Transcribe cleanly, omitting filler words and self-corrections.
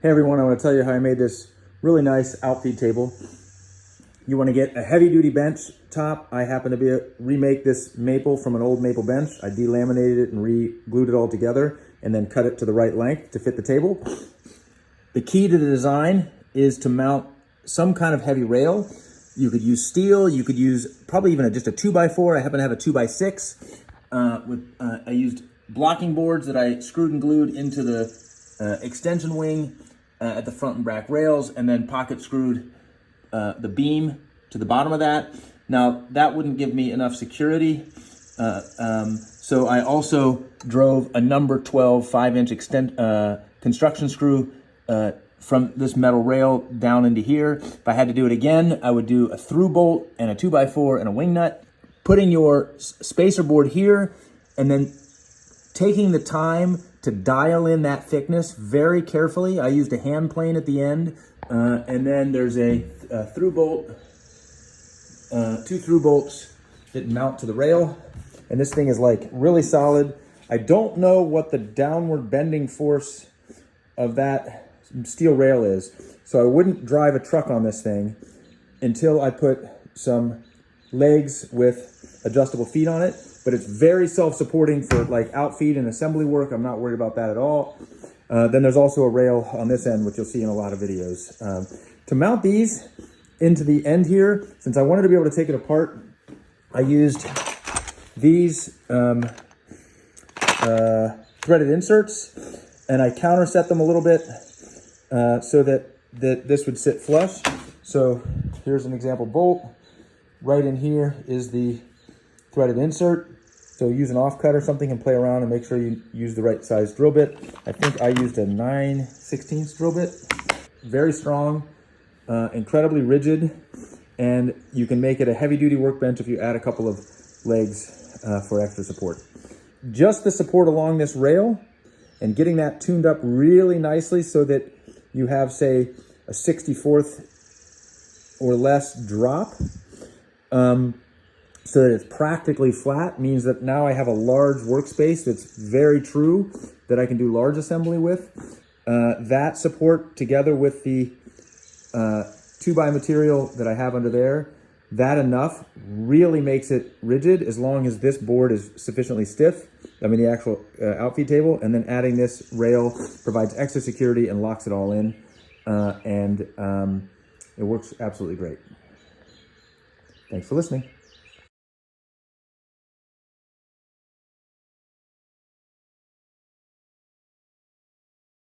Hey everyone, I want to tell you how I made this really nice outfeed table. You want to get a heavy duty bench top. I happen to remake this maple from an old maple bench. I delaminated it and re-glued it all together and then cut it to the right length to fit the table. The key to the design is to mount some kind of heavy rail. You could use steel, you could use probably even just a 2x4. I happen to have a 2x6. I used blocking boards that I screwed and glued into the extension wing at the front and back rails, and then pocket screwed the beam to the bottom of that. Now that wouldn't give me enough security, so I also drove a number 12 5-inch construction screw from this metal rail down into here. If I had to do it again, I would do a through bolt and a 2x4 and a wing nut. Putting your spacer board here and then taking the time to dial in that thickness very carefully. I used a hand plane at the end, and then there's a through bolt, 2 through bolts that mount to the rail. And this thing is like really solid. I don't know what the downward bending force of that steel rail is, so I wouldn't drive a truck on this thing until I put some legs with adjustable feet on it. But it's very self-supporting for like outfeed and assembly work. I'm not worried about that at all. Then there's also a rail on this end, which you'll see in a lot of videos. To mount these into the end here, since I wanted to be able to take it apart, I used these threaded inserts, and I counterset them a little bit so that this would sit flush. So here's an example bolt. Right in here is the threaded insert. So use an offcut or something and play around and make sure you use the right size drill bit. I think I used a 9/16 drill bit. Very strong, incredibly rigid, and you can make it a heavy duty workbench if you add a couple of legs for extra support. Just the support along this rail and getting that tuned up really nicely so that you have, say, a 64th or less drop, so that it's practically flat, means that now I have a large workspace that's very true, that I can do large assembly with. That support together with the 2x material that I have under there, that enough really makes it rigid as long as this board is sufficiently stiff. I mean the actual outfeed table, and then adding this rail provides extra security and locks it all in, and it works absolutely great. Thanks for listening.